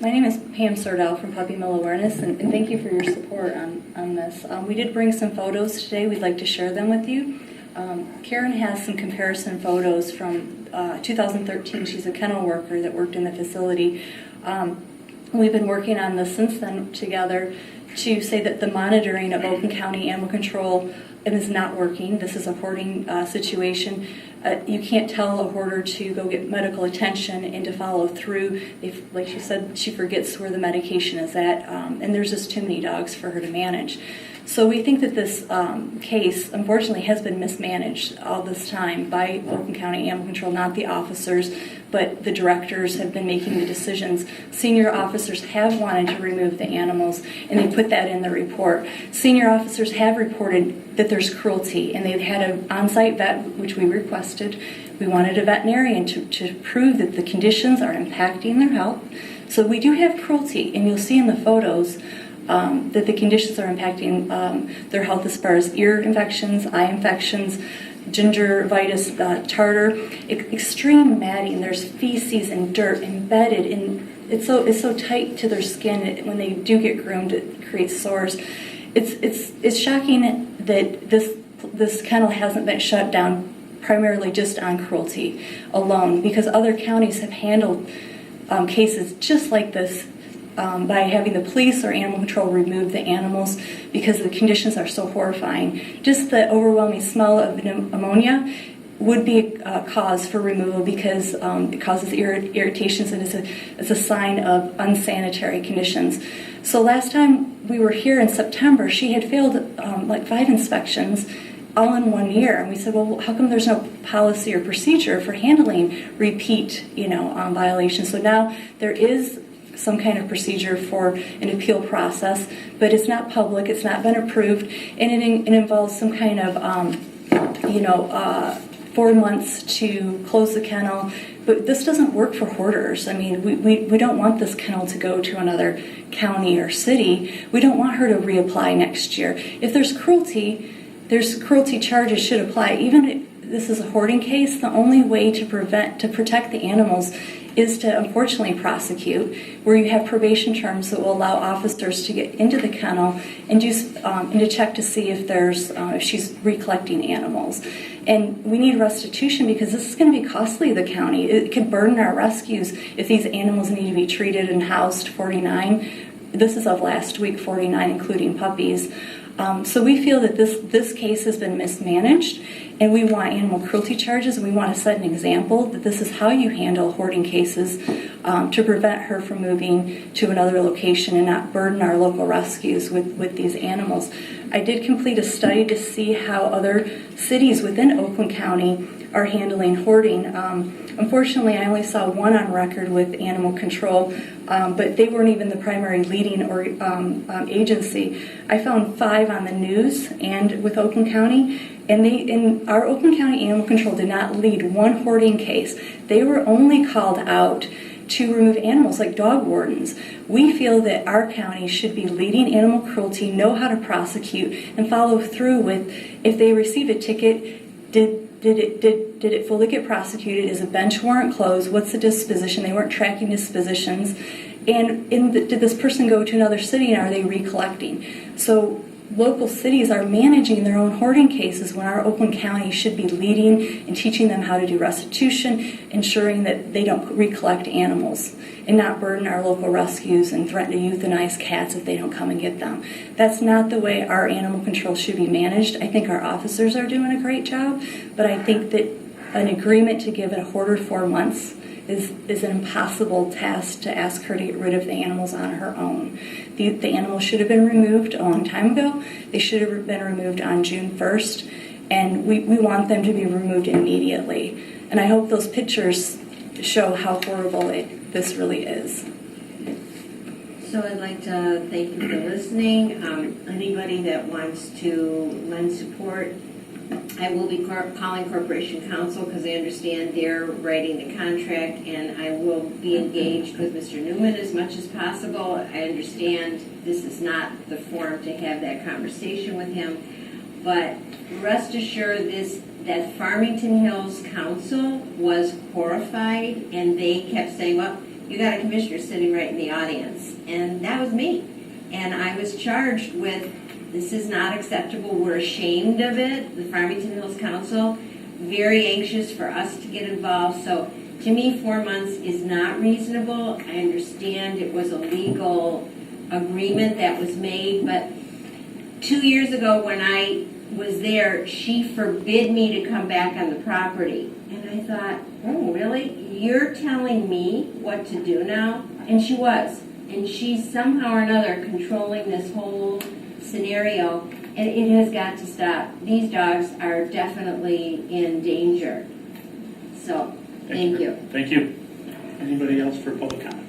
My name is Pam Sordyl from Puppy Mill Awareness, and thank you for your support on this. We did bring some photos today. We'd like to share them with you. Karen has some comparison photos from 2013. She's a kennel worker that worked in the facility. We've been working on this since then together to say that the monitoring of Oakland County Animal Control is not working. This is a hoarding situation. You can't tell a hoarder to go get medical attention and to follow through. Like she said, she forgets where the medication is at, and there's just too many dogs for her to manage. So we think that this case, unfortunately, has been mismanaged all this time by Oakland County Animal Control, not the officers, but the directors have been making the decisions. Senior officers have wanted to remove the animals, and they put that in the report. Senior officers have reported that there's cruelty, and they've had an on-site vet, which we requested. We wanted a veterinarian to prove that the conditions are impacting their health. So we do have cruelty, and you'll see in the photos that the conditions are impacting their health as far as ear infections, eye infections, gingivitis, tartar, extreme matting. There's feces and dirt embedded in. It's so tight to their skin. When they do get groomed, it creates sores. It's shocking that this kennel hasn't been shut down primarily just on cruelty alone, because other counties have handled cases just like this. By having the police or animal control remove the animals because the conditions are so horrifying. Just the overwhelming smell of ammonia would be a cause for removal because it causes irritations and it's a sign of unsanitary conditions. So last time we were here in September, she had failed like 5 inspections all in 1 year. And we said, well, how come there's no policy or procedure for handling repeat violations? So now there is some kind of procedure for an appeal process, but it's not public, it's not been approved, and it involves some kind of 4 months to close the kennel. But this doesn't work for hoarders. I mean, we don't want this kennel to go to another county or city. We don't want her to reapply next year. If there's cruelty charges should apply. Even if this is a hoarding case, the only way to protect the animals is to unfortunately prosecute, where you have probation terms that will allow officers to get into the kennel and to check to see if she's recollecting animals. And we need restitution because this is going to be costly to the county. It can burden our rescues if these animals need to be treated and housed. 49. This is of last week, 49, including puppies. So we feel that this case has been mismanaged, and we want animal cruelty charges, and we want to set an example that this is how you handle hoarding cases to prevent her from moving to another location and not burden our local rescues with these animals. I did complete a study to see how other cities within Oakland County are handling hoarding. Unfortunately, I only saw 1 on record with animal control, but they weren't even the primary leading agency. I found 5 on the news and with Oakland County, and our Oakland County Animal Control did not lead 1 hoarding case. They were only called out to remove animals like dog wardens. We feel that our county should be leading animal cruelty, know how to prosecute, and follow through with, if they receive a ticket, did it fully get prosecuted? Is a bench warrant closed? What's the disposition? They weren't tracking dispositions. And did this person go to another city, and are they recollecting? So local cities are managing their own hoarding cases when our Oakland County should be leading and teaching them how to do restitution, ensuring that they don't recollect animals and not burden our local rescues and threaten to euthanize cats if they don't come and get them. That's not the way our animal control should be managed. I think our officers are doing a great job, but I think that an agreement to give a hoarder 4 months is an impossible task to ask her to get rid of the animals on her own. The animals should have been removed a long time ago. They should have been removed on June 1st, and we want them to be removed immediately. And I hope those pictures show how horrible this really is. So I'd like to thank you for listening. Anybody that wants to lend support, I will be calling Corporation Counsel because I understand they're writing the contract, and I will be engaged with Mr. Newman as much as possible. I understand this is not the forum to have that conversation with him, but rest assured that Farmington Hills Council was horrified, and they kept saying, well, you got a commissioner sitting right in the audience, and that was me. And I was charged with, this is not acceptable, we're ashamed of it, the Farmington Hills Council, very anxious for us to get involved. So to me, 4 months is not reasonable. I understand it was a legal agreement that was made, but 2 years ago when I was there, she forbid me to come back on the property. And I thought, oh, really? You're telling me what to do now? And she was. And she's somehow or another controlling this whole scenario, and it has got to stop. These dogs are definitely in danger. So, thank you. Thank you. Anybody else for public comment?